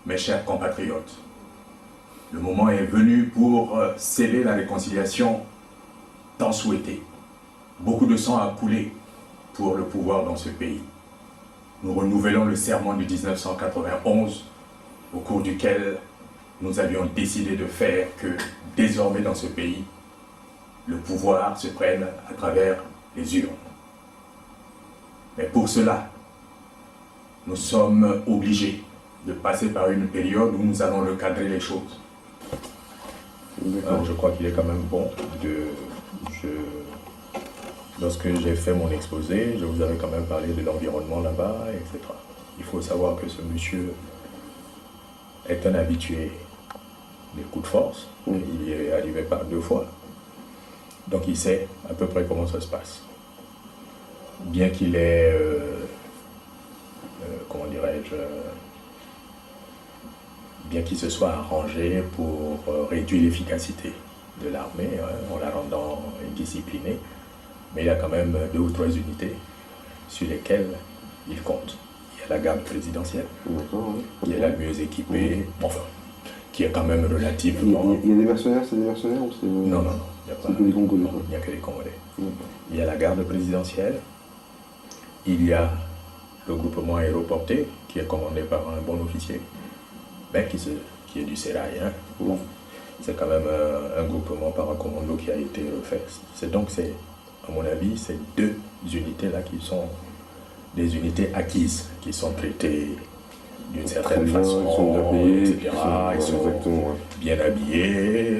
Mes chers compatriotes, le moment est venu pour sceller la réconciliation tant souhaitée. Beaucoup de sang a coulé pour le pouvoir dans ce pays. Nous renouvelons le serment de 1991, au cours duquel nous avions décidé de faire que, désormais dans ce pays, le pouvoir se prenne à travers les urnes. Mais pour cela, nous sommes obligés de passer par une période où nous allons recadrer les choses. Je crois qu'il est quand même bon lorsque j'ai fait mon exposé, je vous avais quand même parlé de l'environnement là-bas, etc. Il faut savoir que ce monsieur est un habitué des coups de force. Il y est arrivé par 2 fois. Donc il sait à peu près comment ça se passe. Bien qu'il ait, comment dirais-je, bien qu'il se soit arrangé pour réduire l'efficacité de l'armée, en la rendant disciplinée, mais il y a quand même 2 ou 3 unités sur lesquelles il compte. Il y a la garde présidentielle, qui est la mieux équipée, enfin, qui est quand même relativement... Il y a des mercenaires, c'est des mercenaires ou c'est... Non, il n'y a pas... C'est que des Congolais. Il n'y a que les Congolais. Il y a la garde présidentielle, il y a le groupement aéroporté, qui est commandé par un bon officier, mais qui est du Sérail. C'est quand même un groupement paracommando qui a été refait. Donc, à mon avis, ces 2 unités-là qui sont des unités acquises, qui sont traitées d'une certaine façon, ils sont bien payés, etc. Ils sont bien habillés.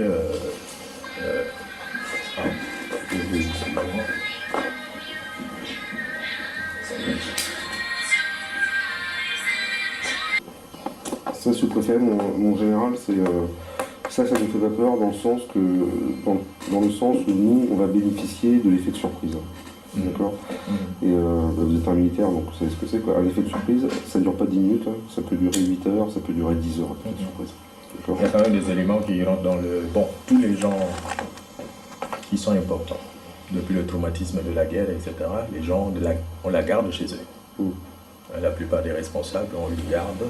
Ça, je préfère, mon général, c'est... ça nous fait pas peur dans le sens que... Dans le sens où nous, on va bénéficier de l'effet de surprise. D'accord. Et vous êtes un militaire, donc vous savez ce que c'est, quoi. Un effet de surprise, ça ne dure pas 10 minutes, ça peut durer 8 heures, ça peut durer 10 heures, l'effet de surprise. Il y a quand même des éléments qui rentrent dans le... Bon, tous les gens qui sont importants, depuis le traumatisme de la guerre, etc., les gens, on la garde chez eux. La plupart des responsables, on les garde.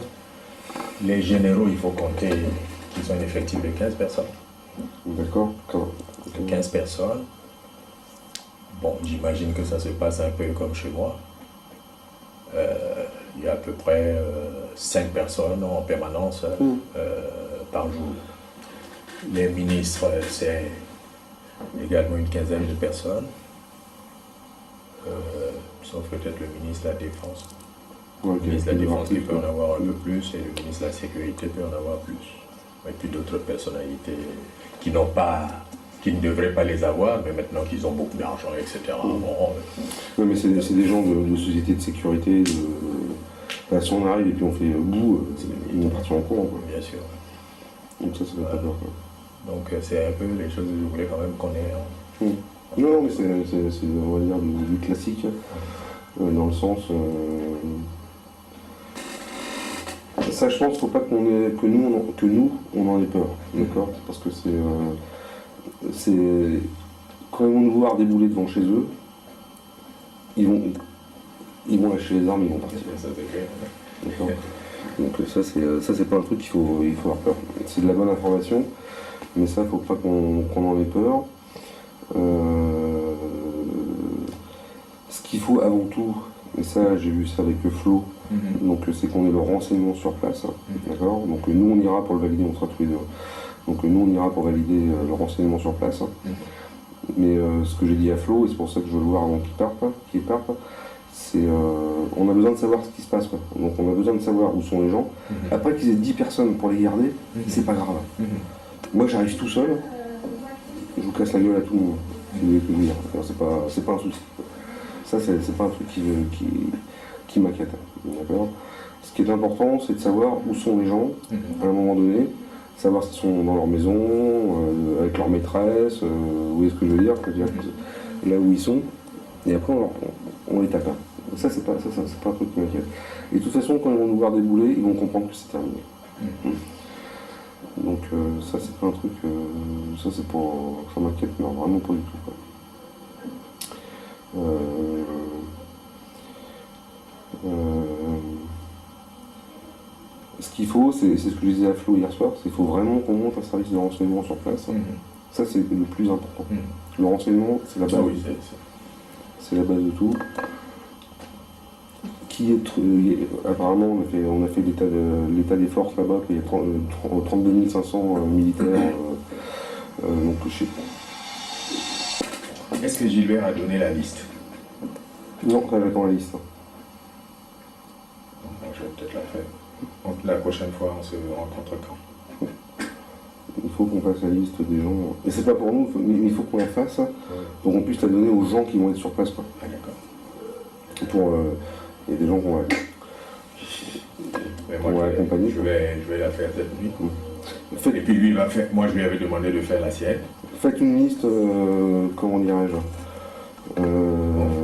Les généraux, il faut compter qu'ils ont un effectif de 15 personnes. D'accord. 15 personnes. Bon, j'imagine que ça se passe un peu comme chez moi. Il y a à peu près 5 personnes en permanence par jour. Les ministres, c'est également une quinzaine de personnes, sauf peut-être le ministre de la Défense. Le ministre de la Défense qui peut en avoir un peu plus et le ministre de la Sécurité peut en avoir plus. Et puis d'autres personnalités qui ne devraient pas les avoir, mais maintenant qu'ils ont beaucoup d'argent, etc. Oui, mais c'est des gens de sociétés de sécurité. Si on arrive et puis on fait bout, ils vont partir en courant. Bien sûr. Donc ça fait pas peur. Donc c'est un peu les choses que je voulais quand même qu'on ait. Non, mais c'est on va dire, du classique, dans le sens... Ça, je pense qu'il ne faut pas que nous, on en ait peur, d'accord. Parce que c'est... Quand ils vont nous voir débouler devant chez eux, ils vont lâcher les armes, ils vont partir. D'accord. Donc ça, c'est pas un truc qu'il faut avoir peur. C'est de la bonne information, mais ça, il ne faut pas qu'on en ait peur. Ce qu'il faut avant tout, et ça, j'ai vu ça avec Flo, donc c'est qu'on ait le renseignement sur place, d'accord. Donc nous, on ira pour le valider, on sera tous les deux. Donc nous, on ira pour valider le renseignement sur place. Mais ce que j'ai dit à Flo, et c'est pour ça que je veux le voir avant qu'il parte, c'est on a besoin de savoir ce qui se passe, quoi. Donc on a besoin de savoir où sont les gens. Après qu'ils aient 10 personnes pour les garder, c'est pas grave. Moi, j'arrive tout seul, je vous casse la gueule à tout le monde. C'est pas un souci. Ça, c'est pas un truc qui m'inquiète. D'accord. Ce qui est important, c'est de savoir où sont les gens à un moment donné, savoir s'ils sont dans leur maison, avec leur maîtresse, où est-ce que je veux dire, là où ils sont, et après on les tape. Ça, c'est pas un truc qui m'inquiète. Et de toute façon, quand ils vont nous voir débouler, ils vont comprendre que c'est terminé. Donc ça, c'est pas un truc, ça c'est pour, ça m'inquiète, mais vraiment pas du tout, quoi. ce qu'il faut, c'est ce que je disais à Flo hier soir, c'est qu'il faut vraiment qu'on monte un service de renseignement sur place. Ça, c'est le plus important. Le renseignement, c'est la base. Ah oui, c'est la base de tout. Apparemment, on a fait l'état des forces là-bas, qu'il y a 32 500 militaires. Donc, je sais pas. Est-ce que Gilbert a donné la liste? Non, ça j'attends la liste. Bon, je vais peut-être la faire. Donc, la prochaine fois, on se rencontre quand? Il faut qu'on fasse la liste des gens. Et c'est pas pour nous, mais il faut qu'on la fasse pour qu'on puisse la donner aux gens qui vont être sur place. Quoi. Ah, d'accord. Il y a des gens qu'on va accompagner. Je vais la faire cette nuit. Et puis lui, il va faire. Moi, je lui avais demandé de faire la sienne. Faites une liste, comment dirais-je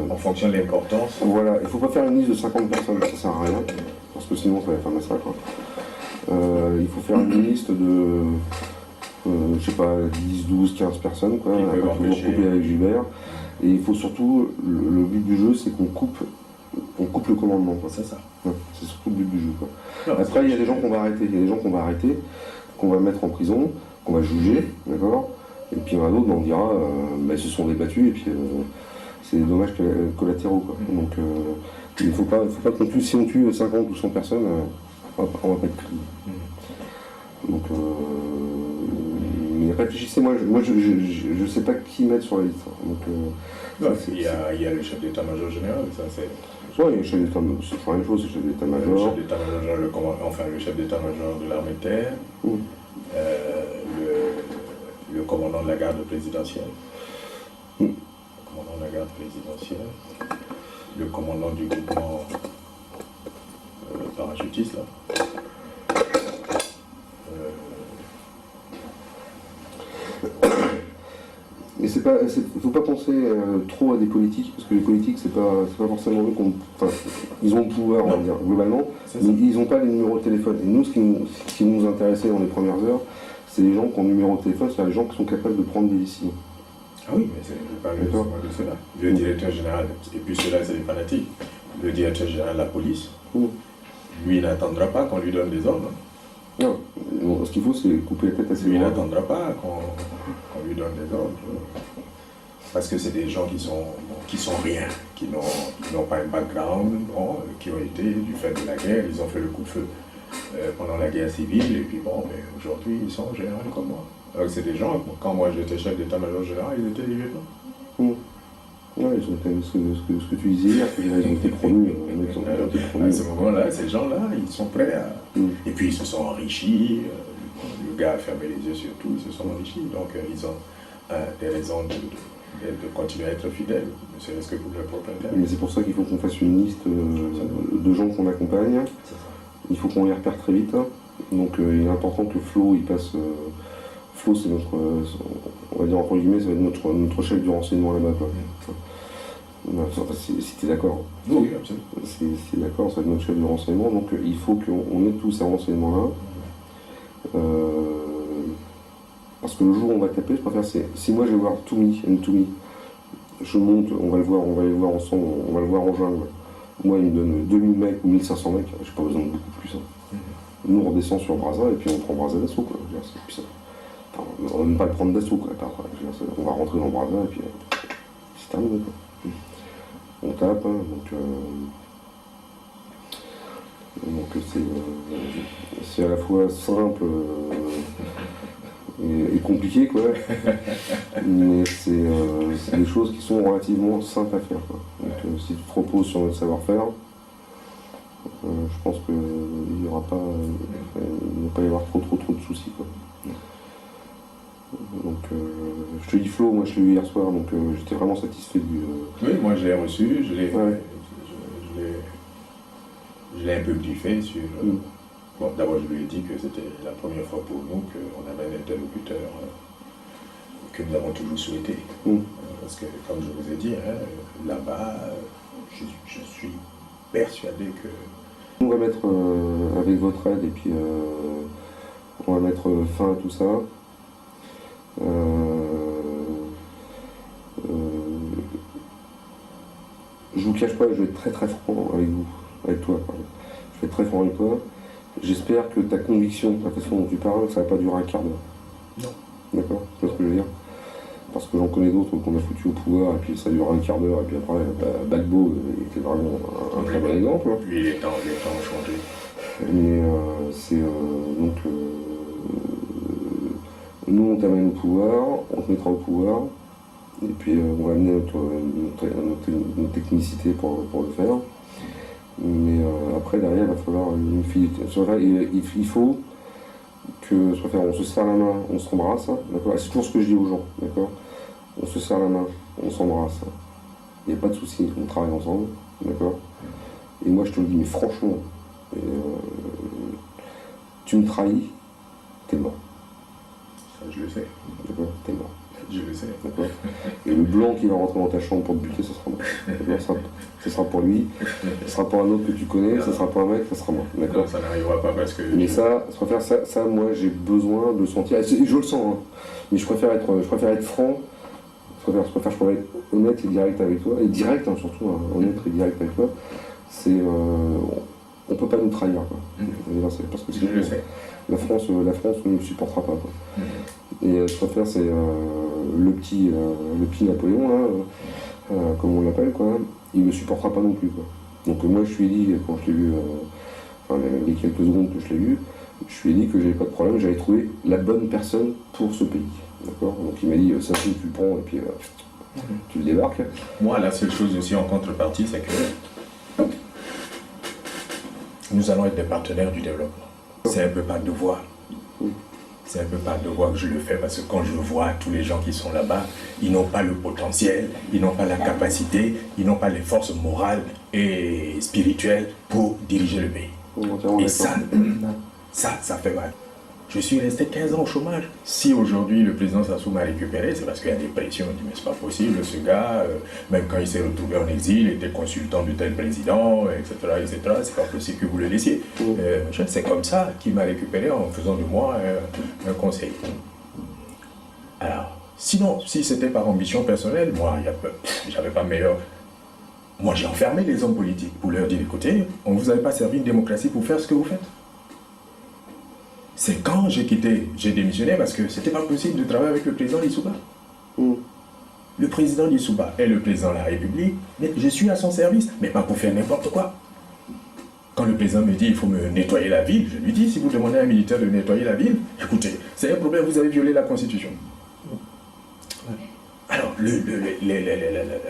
en fonction de l'importance. Voilà, il ne faut pas faire une liste de 50 personnes, ça sert à rien, parce que sinon ça va faire un massacre. Il faut faire une liste de, je sais pas, 10, 12, 15 personnes, quoi, couper avec Gilbert. Et il faut surtout, le but du jeu, c'est qu'on coupe le commandement. C'est ça. Ouais, c'est surtout le but du jeu. Quoi. Non, après, il y a des gens qu'on va arrêter, qu'on va mettre en prison, qu'on va juger, d'accord. Et puis il y en a d'autres, on dira, ils se sont débattus, et puis c'est des dommages collatéraux. Quoi. Donc il ne faut pas qu'on tue, si on tue 50 ou 100 personnes, on va pas être crédible. Donc, mais réfléchissez, moi je sais pas qui mettre sur la liste. Donc, non, il y a le chef d'état-major général, ça c'est... Oui, il y a le chef d'état-major, c'est la même chose, c'est le chef d'état-major. Le chef d'état-major, le chef d'état-major de l'armée de terre, le commandant de la garde présidentielle, le commandant de la garde présidentielle, le commandant du groupement parachutiste, là. Mais il ne faut pas penser trop à des politiques, parce que les politiques, c'est pas forcément eux ils ont le pouvoir, on va dire, globalement, mais ils n'ont pas les numéros de téléphone. Et nous, ce qui nous intéressait dans les premières heures, c'est les gens qui ont le numéro de téléphone, c'est-à-dire les gens qui sont capables de prendre des décisions. Ah oui, mais je parle de cela. Le directeur général, et puis cela, c'est les fanatiques, le directeur général de la police, lui, il n'attendra pas qu'on lui donne des ordres. Non, ce qu'il faut, c'est couper la tête à ses Lui, il gens. n'attendra pas qu'on lui donne des ordres. Parce que c'est des gens qui sont rien, qui n'ont pas un background, qui ont été, du fait de la guerre, ils ont fait le coup de feu pendant la guerre civile, et puis bon, mais aujourd'hui, ils sont généraux comme moi. Alors c'est des gens, quand moi j'étais chef d'état-major général, ils étaient lieutenants. Oui, ce que tu disais hier, ils ont été promus. À ce moment-là, ces gens-là, ils sont prêts à... Et puis ils se sont enrichis, le gars a fermé les yeux sur tout, ils se sont enrichis, donc ils ont des raisons de continuer à être fidèles, ne serait-ce que pour leur propre intérêt. Mais c'est pour ça qu'il faut qu'on fasse une liste de gens qu'on accompagne. Il faut qu'on les repère très vite. Donc il est important que Flo, il passe... Flo, c'est notre, on va dire entre guillemets, ça va être notre chef du renseignement là-bas. Si tu es d'accord. Oui, absolument. Si tu es d'accord, ça va être notre chef du renseignement. Donc il faut qu'on ait tous ces renseignements-là. Parce que le jour où on va taper, je préfère, si moi je vais voir Toumi, je monte, on va les voir ensemble, on va le voir en jungle. Moi, il me donne 2000 mecs ou 1500 mecs, j'ai pas besoin de beaucoup plus. Nous, on redescend sur Brazza et puis on prend Brazza d'assaut. On va même pas le prendre d'assaut, quoi. On va rentrer dans Brazza et puis c'est terminé, quoi. On tape, donc c'est à la fois simple et compliqué, quoi. Mais c'est des choses qui sont relativement simples à faire, quoi. Donc si tu te reposes sur notre savoir-faire, je pense qu'il ne va pas y avoir trop de soucis, quoi. Donc je te dis Flo, moi je l'ai eu hier soir, donc j'étais vraiment satisfait du... Oui, moi je l'ai reçu, je l'ai un peu briefé sur... Bon, d'abord je lui ai dit que c'était la première fois pour nous qu'on avait un interlocuteur que nous avons toujours souhaité. Parce que comme je vous ai dit, là-bas, je suis persuadé que... On va mettre, avec votre aide, et puis on va mettre fin à tout ça. Je vous cache pas, je vais être très franc avec vous, avec toi. Je vais être très franc avec toi. J'espère que ta conviction, la façon dont tu parles, ça va pas durer un quart d'heure. Non. D'accord? Tu vois ce que je veux dire? Parce que j'en connais d'autres qu'on a foutu au pouvoir, et puis ça dure un quart d'heure, et puis après, Gbagbo était vraiment un très bon exemple. Puis les temps ont changé. Mais donc, nous on t'amène au pouvoir, on te mettra au pouvoir, et puis on va amener notre technicité pour le faire. Mais après, derrière, il va falloir une fidélité. Il faut que, on se serre la main, on s'embrasse, d'accord? C'est toujours ce que je dis aux gens, d'accord? On se serre la main, on s'embrasse. Il n'y a pas de souci, on travaille ensemble, d'accord? Et moi, je te le dis, mais franchement, tu me trahis, t'es mort. Ça, je le sais. D'accord? T'es mort. Je le sais. D'accord? Et le blanc qui va rentrer dans ta chambre pour te buter, ce sera moi. D'accord? Ce sera pour lui, ce sera pour un autre que tu connais, ce sera pour un mec, ce sera moi. D'accord? Non, ça n'arrivera pas parce que... Mais ça, moi j'ai besoin de sentir, et je le sens, hein. Mais je préfère être franc, je préfère être honnête et direct avec toi, et direct hein, surtout, hein, honnête et direct avec toi. C'est, on peut pas nous trahir, quoi. Parce que sinon, la France ne me supportera pas, quoi. Et je préfère, c'est le petit Napoléon, là, comme on l'appelle, quoi, il ne me supportera pas non plus, quoi. Donc moi je lui ai dit, quand je l'ai vu, les quelques secondes que je l'ai vu, je lui ai dit que j'avais pas de problème, j'avais trouvé la bonne personne pour ce pays. D'accord? Donc il m'a dit, ça tu le prends et puis tu le débarques. Moi, la seule chose aussi en contrepartie, c'est que nous allons être des partenaires du développement. C'est un peu par devoir. C'est un peu par devoir que je le fais, parce que quand je vois tous les gens qui sont là-bas, ils n'ont pas le potentiel, ils n'ont pas la capacité, ils n'ont pas les forces morales et spirituelles pour diriger le pays. Et ça fait mal. Je suis resté 15 ans au chômage. Si aujourd'hui le président Sassou m'a récupéré, c'est parce qu'il y a des pressions. On dit mais c'est pas possible, ce gars, même quand il s'est retrouvé en exil, il était consultant de tel président, etc. C'est pas possible que vous le laissiez. C'est comme ça qu'il m'a récupéré en faisant de moi un conseiller. Alors, sinon, si c'était par ambition personnelle, moi, j'avais pas meilleur. Moi, j'ai enfermé les hommes politiques pour leur dire écoutez, on ne vous avait pas servi une démocratie pour faire ce que vous faites. C'est quand j'ai démissionné parce que c'était pas possible de travailler avec le président Lissouba. Le président Lissouba est le président de la République, mais je suis à son service, mais pas pour faire n'importe quoi. Quand le président me dit il faut me nettoyer la ville, je lui dis si vous demandez à un militaire de nettoyer la ville, écoutez, c'est un problème, vous avez violé la Constitution. Alors,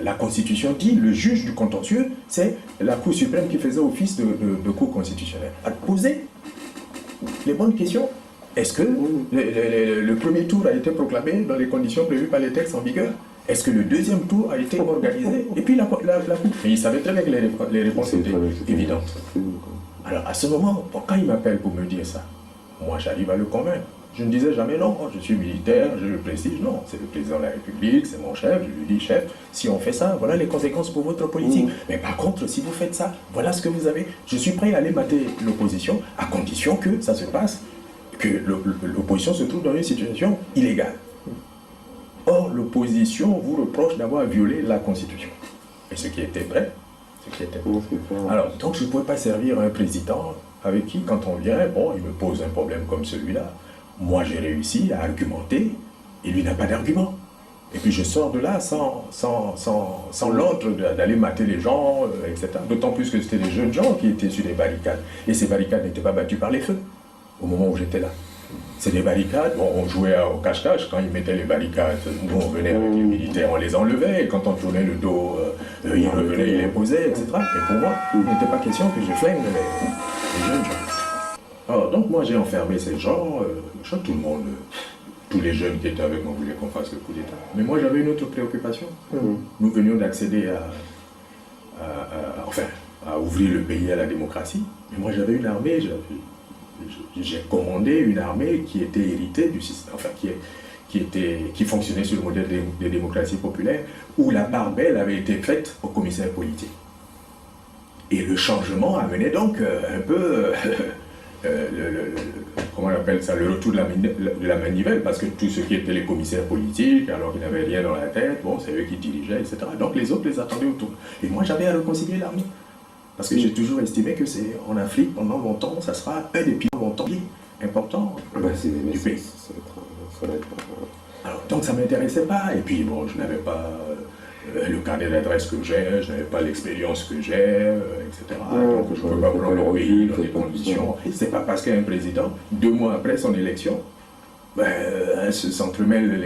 la Constitution dit le juge du contentieux, c'est la Cour suprême qui faisait office de Cour constitutionnelle. À poser les bonnes questions. Est-ce que le premier tour a été proclamé dans les conditions prévues par les textes en vigueur? Est-ce que le deuxième tour a été organisé? Et puis la Cour. Mais il savait très bien que les réponses étaient évidentes. Alors à ce moment, quand il m'appelle pour me dire ça, moi j'arrive à le convaincre. Je ne disais jamais non, je suis militaire, j'ai le prestige. Non, c'est le président de la République, c'est mon chef. Je lui dis, chef, si on fait ça, voilà les conséquences pour votre politique. Mais par contre, si vous faites ça, voilà ce que vous avez. Je suis prêt à aller mater l'opposition à condition que ça se passe, que l'opposition se trouve dans une situation illégale. Or, l'opposition vous reproche d'avoir violé la Constitution. Et ce qui était vrai, Alors, donc je ne pouvais pas servir un président avec qui, quand on vient, bon, il me pose un problème comme celui-là. Moi, j'ai réussi à argumenter, et lui n'a pas d'argument. Et puis je sors de là sans l'ordre d'aller mater les gens, etc. D'autant plus que c'était des jeunes gens qui étaient sur les barricades. Et ces barricades n'étaient pas battues par les feux, au moment où j'étais là. C'est des barricades, bon, on jouait au cache-cache, quand ils mettaient les barricades, nous on venait avec les militaires, on les enlevait, et quand on tournait le dos, ils revenaient, ils les posaient, etc. Et pour moi, il n'était pas question que je flingue les jeunes gens. Alors, donc moi j'ai enfermé ces gens, tout le monde, tous les jeunes qui étaient avec moi voulaient qu'on fasse le coup d'État. Mais moi j'avais une autre préoccupation. Nous venions d'accéder à ouvrir le pays à la démocratie. Mais moi j'avais une armée, j'ai commandé une armée qui était héritée du système, enfin qui fonctionnait sur le modèle des démocraties populaires, où la part belle avait été faite au commissaire politique. Et le changement amenait donc un peu comment on appelle ça, le retour de la manivelle, parce que tous ceux qui étaient les commissaires politiques, alors qu'ils n'avaient rien dans la tête, bon, c'est eux qui dirigeaient, etc. Donc les autres les attendaient autour. Et moi j'avais à réconcilier l'armée. Parce que j'ai toujours estimé que c'est en Afrique, pendant longtemps, ça sera un des pays importants du pays. Ça va être Alors, donc ça ne m'intéressait pas. Et puis bon, je n'avais pas le carnet d'adresse que j'ai, je n'avais pas l'expérience que j'ai, etc. Donc je ne peux pas prendre le pays dans des conditions. C'est pas parce qu'un président, 2 mois après son élection, s'entremêle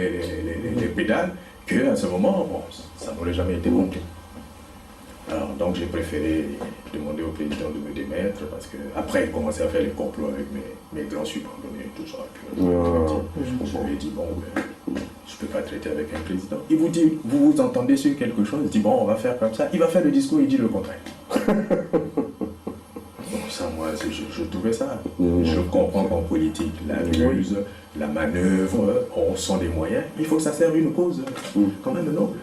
les pédales, qu'à ce moment, bon, ça n'aurait jamais été compris. Alors, donc j'ai préféré demander au président de me démettre parce que après il commençait à faire les complots avec mes grands subordonnés et tout ça. Puis, je lui ai dit bon, je ne peux pas traiter avec un président. Il vous dit, vous vous entendez sur quelque chose, il dit bon, on va faire comme ça. Il va faire le discours, il dit le contraire. Bon, ça, moi, je trouvais ça. Je comprends qu'en politique, la ruse, la manœuvre, on sont des moyens. Il faut que ça serve une cause quand même noble.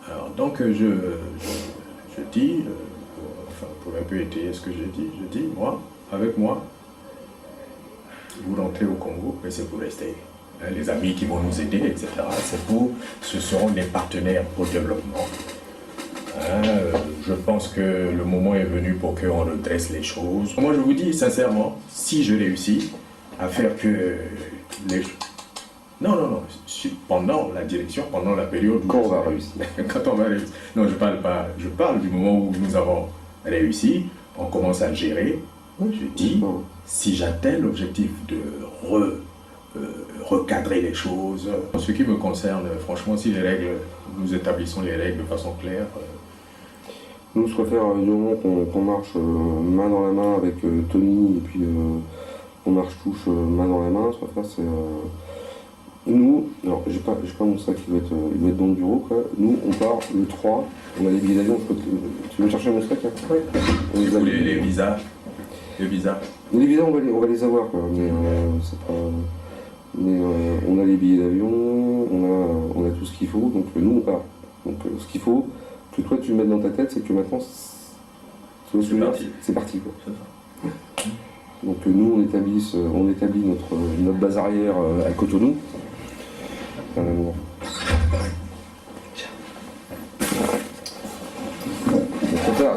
Alors, donc, je dis, pour un peu étayer ce que j'ai dit, je dis, moi, avec moi, vous rentrez au Congo, mais c'est pour rester. Hein, les amis qui vont nous aider, etc., ce seront des partenaires au développement. Hein, je pense que le moment est venu pour qu'on redresse les choses. Moi, je vous dis sincèrement, si je réussis à faire que les... Non, pendant la direction, pendant la période où... Quand on va réussir. Quand on va réussir. Non, je parle pas. Je parle du moment où nous avons réussi, on commence à gérer. Je dis, si j'atteins l'objectif de recadrer les choses, en ce qui me concerne, franchement, si les règles, nous établissons les règles de façon claire... Nous, je préfère du moment qu'on marche main dans la main avec Tony, et puis on marche tous main dans la main, je préfère c'est... Nous, alors j'ai pas mon sac, il va être dans le bureau, quoi. Nous, on part le 3, on a les billets d'avion, tu veux me chercher mon sac là? Oui. Les visas. Les visas, on va les avoir, quoi, mais c'est pas... Mais on a les billets d'avion, on a tout ce qu'il faut, donc nous on part. Donc ce qu'il faut, que toi tu mettes dans ta tête, c'est que maintenant, c'est parti, quoi. Donc nous on établit notre base arrière à Cotonou.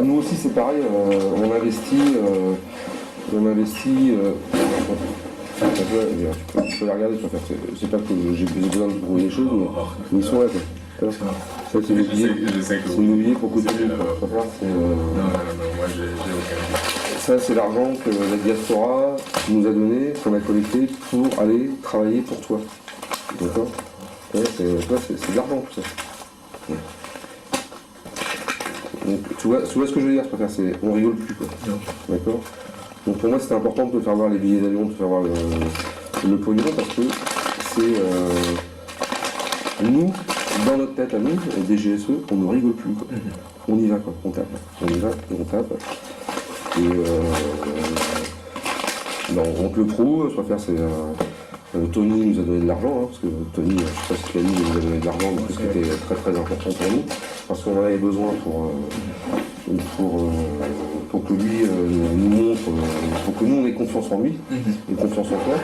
Nous aussi c'est pareil, on investit. Tu peux les regarder, c'est pas que j'ai besoin de trouver les choses, mais ils sont là, quoi. Ça c'est l'immobilier pour Cotonou. Non, moi j'ai aucun. Ça c'est l'argent que la diaspora nous a donné, qu'on a collecté pour aller travailler pour toi. D'accord? C'est de l'argent tout ça. Donc, tu vois ce que je veux dire, on rigole plus, quoi. D'accord? Donc pour moi c'était important de te faire voir les billets d'avion, de te faire voir le pognon, parce que c'est nous, dans notre tête à nous, des GSE, on ne rigole plus, quoi. On y va, quoi, on tape. On y va et on tape. Et on te le prouve, je préfère c'est... Tony nous a donné de l'argent, parce que Tony, je ne sais pas si tu l'as dit, il nous a donné de l'argent, donc c'était très très important pour nous, parce qu'on en avait besoin pour que lui nous montre, pour que nous on ait confiance en lui, et confiance en toi.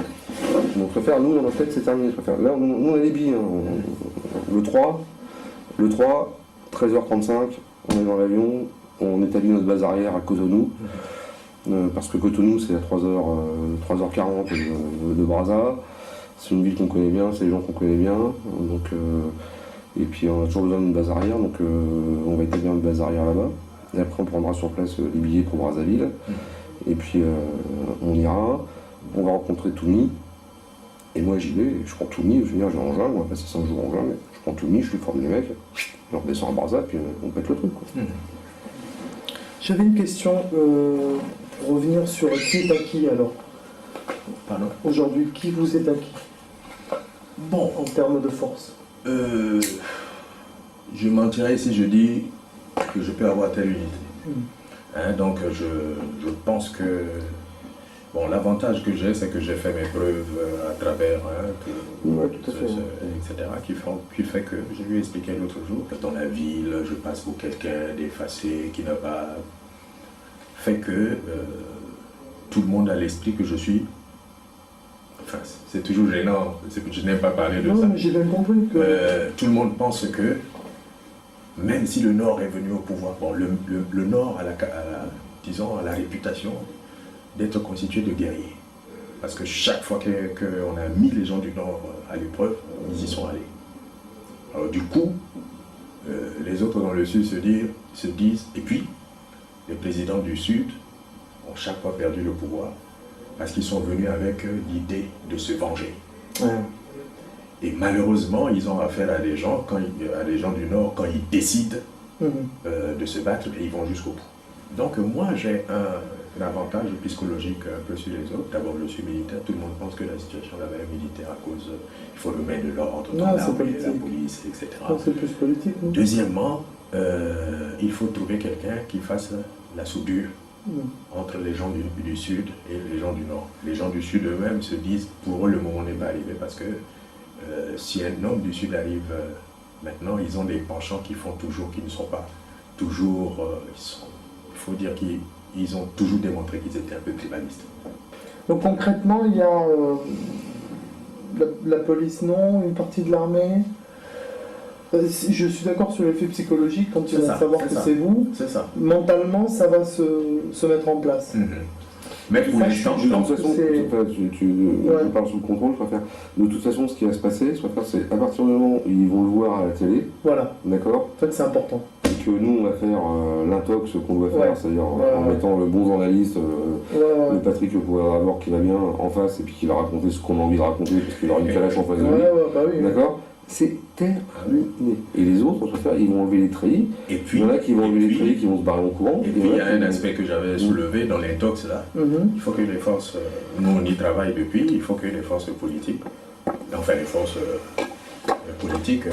Donc je préfère, nous dans notre tête c'est terminé, là nous on a des billes, le 3, 13h35, on est dans l'avion, on établit notre base arrière à Cotonou, parce que Cotonou c'est à 3h40 de Brazza. C'est une ville qu'on connaît bien, c'est des gens qu'on connaît bien, donc, et puis on a toujours besoin d'une base arrière, donc on va établir une base arrière là-bas, et après on prendra sur place les billets pour Brazzaville, et puis on ira, on va rencontrer Tony, et moi j'y vais, je prends Tony, je vais en jungle, on va passer 5 jours en jungle, je prends Tony, je lui forme les mecs, je redescends à Brazza, puis on pète le truc, quoi. J'avais une question, pour revenir sur qui est acquis alors. Pardon. Aujourd'hui, qui vous est acquis? Bon, en termes de force. Je mentirais si je dis que je peux avoir telle unité. Hein, donc je pense que bon, l'avantage que j'ai, c'est que j'ai fait mes preuves à travers etc. Qui fait que, je lui ai expliqué l'autre jour, que dans la ville, je passe pour quelqu'un d'effacé, qui n'a pas fait que tout le monde a l'esprit que je suis. Enfin, c'est toujours gênant, je n'aime pas parler de ça. Non, mais j'ai bien compris que... tout le monde pense que même si le Nord est venu au pouvoir, bon, le Nord disons, a la réputation d'être constitué de guerriers. Parce que chaque fois qu'on a mis les gens du Nord à l'épreuve, ils y sont allés. Alors du coup, les autres dans le Sud se disent, et puis les présidents du Sud ont chaque fois perdu le pouvoir parce qu'ils sont venus avec l'idée de se venger. Ouais. Et malheureusement, ils ont affaire à des gens, du Nord, quand ils décident de se battre, ils vont jusqu'au bout. Donc moi, j'ai un avantage psychologique un peu sur les autres. D'abord, je suis militaire. Tout le monde pense que la situation là-bas est militaire à cause il faut remettre de l'ordre dans l'armée, la police, etc. C'est plus politique. Non? Deuxièmement, il faut trouver quelqu'un qui fasse la soudure entre les gens du Sud et les gens du Nord. Les gens du Sud eux-mêmes se disent, pour eux, le moment n'est pas arrivé parce que si un homme du Sud arrive maintenant, ils ont des penchants qui ne sont pas toujours... il faut dire qu'ils ont toujours démontré qu'ils étaient un peu tribalistes. Donc concrètement, il y a la police, non, une partie de l'armée. Je suis d'accord sur l'effet psychologique quand ils vont savoir que c'est vous. C'est ça. Mentalement, ça va se mettre en place. Mais pour l'instant, de toute façon, je parle sous le contrôle, je préfère. De toute façon, ce qui va se passer, c'est à partir du moment où ils vont le voir à la télé, voilà. D'accord. En fait, c'est important. Et que nous, on va faire l'intox qu'on doit faire, c'est-à-dire en mettant le bon journaliste, le Patrick Poivre qui va bien en face, et puis qui va raconter ce qu'on a envie de raconter, parce qu'il aura une calèche en face de lui. Bah oui. D'accord. C'est terminé. Et les autres, ils vont enlever les treillis. Et puis, il y en a qui vont enlever les treillis, qui vont se barrer en courant. Et puis, il y a un aspect que j'avais soulevé dans l'intox là. Il faut que les forces, nous on y travaille depuis, il faut que les forces politiques, enfin les forces politiques,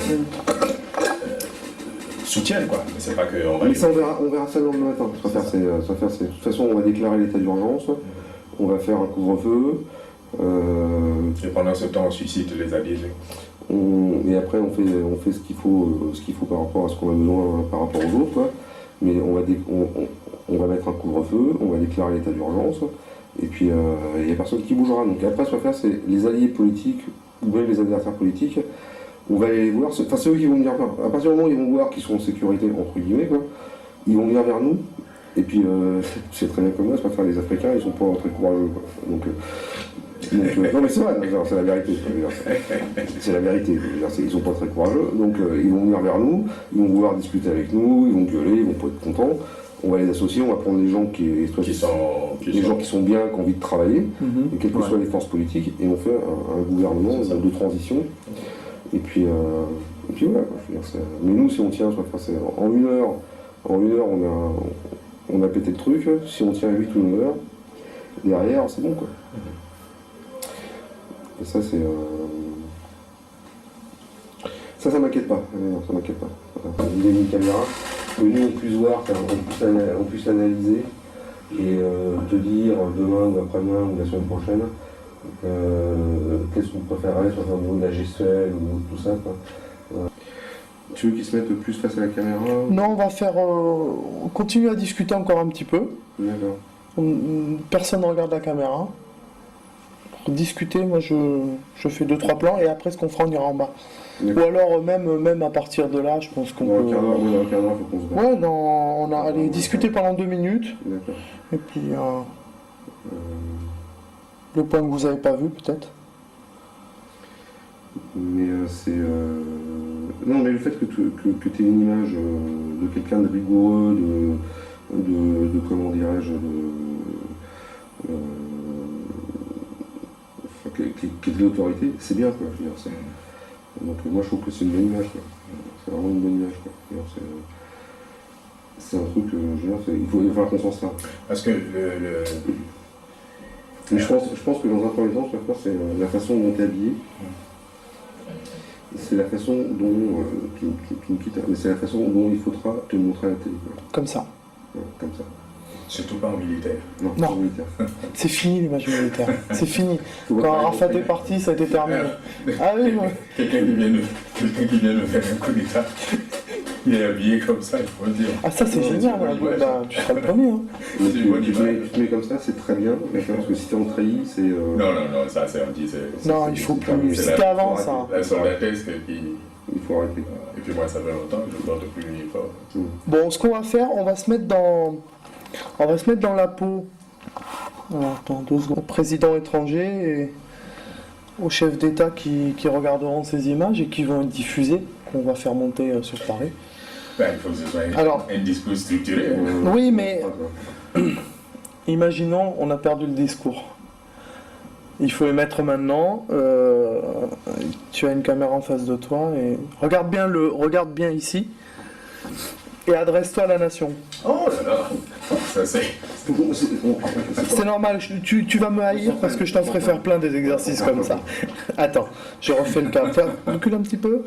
soutiennent quoi. Mais c'est pas que on va. Mais ça, on verra ça le lendemain matin. De toute façon, on va déclarer l'état d'urgence. On va faire un couvre-feu. Et pendant ce temps, on suscite les adhésions. Et après, on fait ce qu'il faut par rapport à ce qu'on a besoin par rapport aux autres, quoi. Mais on va mettre un couvre-feu, on va déclarer l'état d'urgence, et puis il n'y a personne qui bougera. Donc après, ce qu'on va faire, c'est les alliés politiques, ou même les adversaires politiques, on va aller les voir, enfin c'est eux qui vont venir, à partir du moment où ils vont voir qu'ils sont en sécurité, entre guillemets, quoi, ils vont venir vers nous, et puis c'est très bien comme moi, c'est pas faire les Africains, ils sont pas très courageux, quoi. Donc, non mais c'est vrai, c'est la vérité. C'est la vérité. Ils sont pas très courageux, donc ils vont venir vers nous, ils vont vouloir discuter avec nous, ils vont gueuler, ils vont pas être contents. On va les associer, on va prendre des gens qui sont bien, qui ont envie de travailler, et quelles que soient les forces politiques, et on fait un gouvernement de transition. Et puis voilà. Je veux dire, mais nous, si on tient, en une heure, on a pété le truc. Si on tient à 8 ou 9 heures, derrière, c'est bon quoi. Et ça, c'est. Ça m'inquiète pas. Ça m'inquiète pas. Il y a une caméra que nous on puisse voir, on puisse analyser et te dire demain ou après-demain ou la semaine prochaine qu'est-ce qu'on préférerait, soit au niveau de la gestuelle ou tout ça. Quoi. Tu veux qu'ils se mettent plus face à la caméra? Non, on va faire. On continue à discuter encore un petit peu. D'accord. Personne ne regarde la caméra. Pour discuter, moi je fais 2-3 plans et après ce qu'on fera on ira en bas. Ou alors même à partir de là, je pense qu'on peut... Dans un quart d'heure, faut qu'on se batte. Ouais, on a allé discuter pendant 2 minutes. D'accord. Et puis le point que vous n'avez pas vu peut-être. Mais c'est... Non mais le fait que tu aies une image de quelqu'un de rigoureux, de comment dirais-je, qui est de l'autorité, c'est bien quoi, je veux dire, donc moi je trouve que c'est une bonne image quoi. C'est vraiment une bonne image quoi. C'est un truc, je veux dire, il va falloir qu'on s'en serve. Parce que Mais je pense que dans un premier temps, ce qu'il va faire, c'est la façon dont tu es habillé. C'est la façon dont tu me quittes, mais c'est la façon dont il faudra te montrer à la télé. Quoi. Comme ça. Ouais, comme ça. Surtout pas en militaire. Non. Pas en militaire. C'est fini l'image militaire. C'est fini. Quand Arafat est parti, ça a été terminé. Ah oui, ouais. Quelqu'un qui vient de faire un coup d'état, il est habillé comme ça, il faut le dire. Ah ça c'est génial, bah, tu seras le premier. Hein. C'est une bonne Tu image. te mets comme ça, c'est très bien, parce que si t'es en treillis, c'est... Non, ça c'est un petit... Non, il faut plus. C'était avant ça. La soldatesque Il faut arrêter. Et puis moi, ça fait longtemps que je porte plus l'uniforme. Bon, ce qu'on va faire, on va se mettre dans la peau. Alors, attends, 2 secondes. Au président étranger et aux chefs d'État qui regarderont ces images et qui vont être diffusées, qu'on va faire monter sur Paris. Ben, il faut que ce soit Alors, un discours structuré. oui, mais imaginons, on a perdu le discours. Il faut les mettre maintenant. Tu as une caméra en face de toi et regarde bien ici et adresse-toi à la nation. Oh là là, ça c'est... C'est normal, tu vas me haïr parce que je t'en ferai faire plein des exercices comme ça. Attends, je refais le cadre. Recule un petit peu.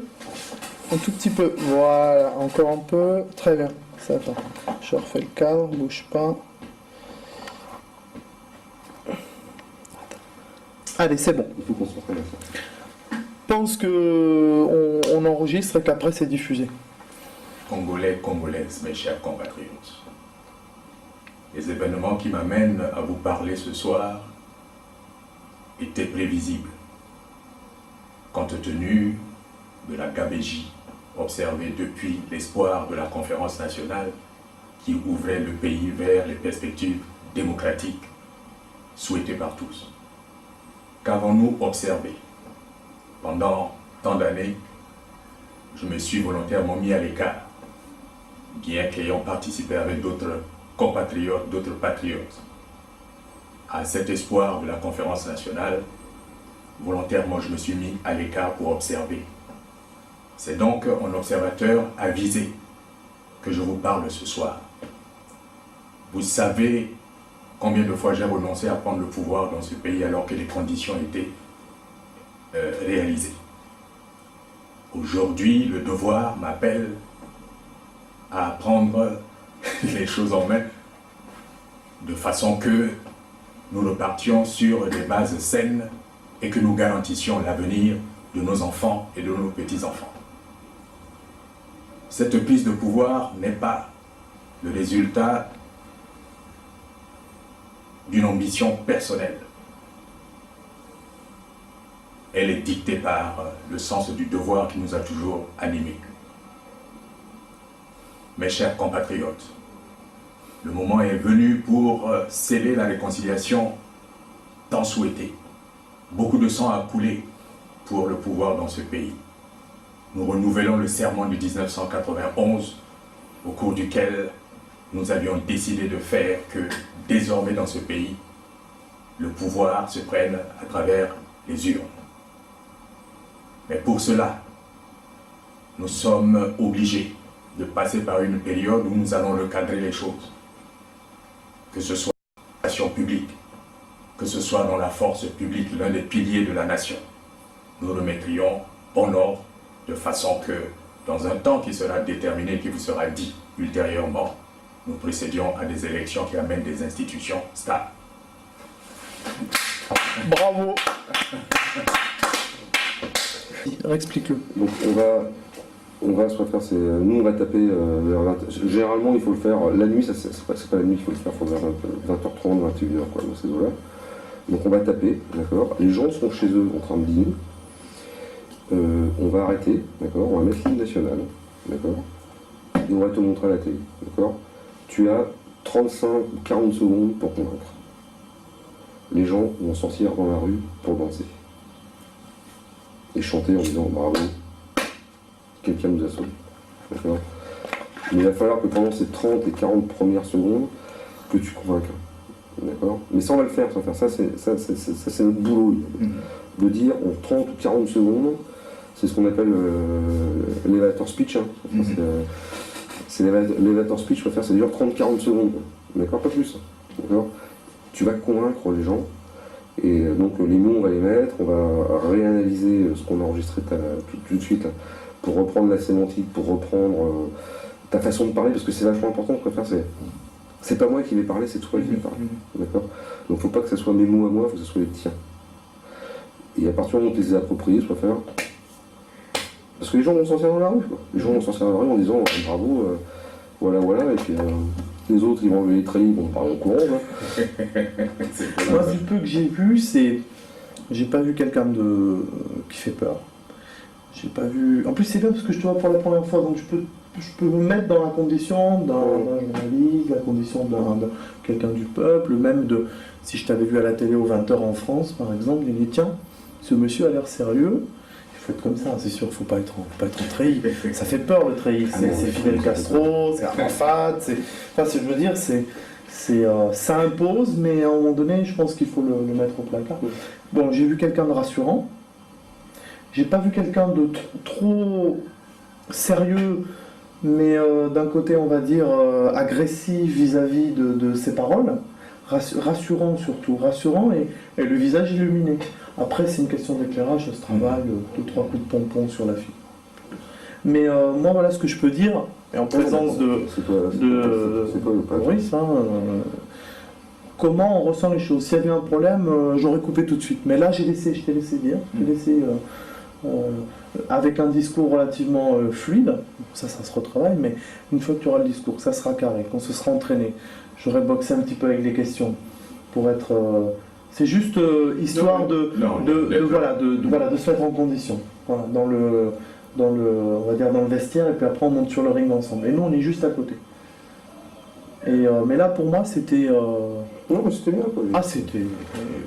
Un tout petit peu. Voilà, encore un peu. Très bien. Ça va. Je refais le cadre, bouge pas. Allez, c'est bon. Il faut qu'on se reprenne à ça. Pense que on enregistre et qu'après c'est diffusé. Congolais, Congolaises, mes chers compatriotes, les événements qui m'amènent à vous parler ce soir étaient prévisibles, compte tenu de la gabegie observée depuis l'espoir de la conférence nationale qui ouvrait le pays vers les perspectives démocratiques souhaitées par tous. Qu'avons-nous observé? Pendant tant d'années, je me suis volontairement mis à l'écart, bien qu'ayant participé avec d'autres compatriotes, d'autres patriotes, à cet espoir de la conférence nationale. Volontairement, je me suis mis à l'écart pour observer. C'est donc un observateur avisé que je vous parle ce soir. Vous savez combien de fois j'ai renoncé à prendre le pouvoir dans ce pays alors que les conditions étaient réalisées. Aujourd'hui, le devoir m'appelle à prendre les choses en main de façon que nous repartions sur des bases saines et que nous garantissions l'avenir de nos enfants et de nos petits-enfants. Cette prise de pouvoir n'est pas le résultat d'une ambition personnelle. Elle est dictée par le sens du devoir qui nous a toujours animés. Mes chers compatriotes, le moment est venu pour sceller la réconciliation tant souhaitée. Beaucoup de sang a coulé pour le pouvoir dans ce pays. Nous renouvelons le serment de 1991, au cours duquel nous avions décidé de faire que, désormais dans ce pays, le pouvoir se prenne à travers les urnes. Mais pour cela, nous sommes obligés de passer par une période où nous allons recadrer les choses. Que ce soit dans la nation publique, que ce soit dans la force publique, l'un des piliers de la nation. Nous remettrions en ordre de façon que, dans un temps qui sera déterminé, qui vous sera dit ultérieurement, nous procédions à des élections qui amènent des institutions stables. Bravo. Explique-le. Donc on va se refaire, nous on va taper vers 20. Généralement il faut le faire la nuit, c'est pas la nuit qu'il faut le faire, il faut vers 20h30, 21h quoi, dans ces eaux-là. Donc on va taper, d'accord. Les gens sont chez eux en train de dîner. On va arrêter, d'accord. On va mettre l'hymne national, d'accord. Et on va te montrer à la télé, d'accord. Tu as 35 ou 40 secondes pour convaincre. Les gens vont sortir dans la rue pour danser. Et chanter en disant bravo, quelqu'un nous a sauvés. D'accord. Mais il va falloir que pendant ces 30 et 40 premières secondes, que tu convainques. D'accord. Mais ça on va le faire, ça c'est notre boulot. De dire en 30 ou 40 secondes, c'est ce qu'on appelle l'elevator speech. Hein. C'est l'elevator speech, je peux faire, ça dure 30-40 secondes. D'accord, pas plus. D'accord. Tu vas convaincre les gens. Et donc les mots on va les mettre, on va réanalyser ce qu'on a enregistré tout de suite là, pour reprendre la sémantique, pour reprendre ta façon de parler, parce que c'est vachement important. C'est pas moi qui vais parler, c'est toi qui vais parler. D'accord. Donc faut pas que ce soit mes mots à moi, il faut que ce soit les tiens. Et à partir du moment où tu les as appropriés, je préfère. Parce que les gens vont s'en servir dans la rue, quoi. Les gens vont s'en servir dans la rue en disant bravo, voilà, et puis les autres ils vont enlever les traits, ils vont parler au courant. Moi, du peu que j'ai vu, c'est. J'ai pas vu quelqu'un qui fait peur. J'ai pas vu. En plus, c'est bien parce que je te vois pour la première fois, donc je peux me mettre dans la condition d'un journaliste, la condition d'un quelqu'un du peuple, même de. Si je t'avais vu à la télé aux 20h en France, par exemple, je dis tiens, ce monsieur a l'air sérieux. Il faut être comme ça, c'est sûr, faut pas être trahi. Ça fait peur le trahi. C'est Fidel Castro, c'est Arafat, enfin, je veux dire, ça impose, mais à un moment donné, je pense qu'il faut le mettre au placard. Bon, j'ai vu quelqu'un de rassurant. J'ai pas vu quelqu'un de trop sérieux, mais d'un côté, on va dire, agressif vis-à-vis de ses paroles. Rassurant surtout, rassurant et le visage illuminé. Après, c'est une question d'éclairage, ça se travaille, 2-3 coups de pompon sur la fille. Mais moi, voilà ce que je peux dire, et en présence de Maurice, comment on ressent les choses. S'il y avait un problème, j'aurais coupé tout de suite. Mais là, je t'ai laissé dire, je t'ai laissé avec un discours relativement fluide. Ça se retravaille, mais une fois que tu auras le discours, ça sera carré, qu'on se sera entraîné. J'aurais boxé un petit peu avec les questions pour être. C'est juste histoire de se mettre en condition. Voilà, dans le on va dire dans le vestiaire, et puis après on monte sur le ring ensemble. Et nous on est juste à côté. Mais là pour moi c'était. Non, mais c'était bien quoi. Ah c'était.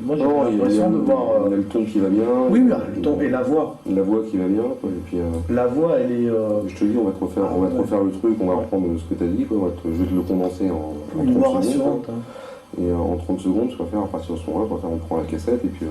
Moi j'ai l'impression de voir. Il y a le ton qui va bien. Oui, le ton et la voix. La voix qui va bien, quoi. Et puis. La voix elle est. Je te dis, on va te refaire le truc, on va reprendre ce que tu as dit, quoi. Je vais te le condenser en 30 secondes. Rassurante. Et en 30 secondes, tu vas faire à partir de ce moment-là, on prend la cassette et puis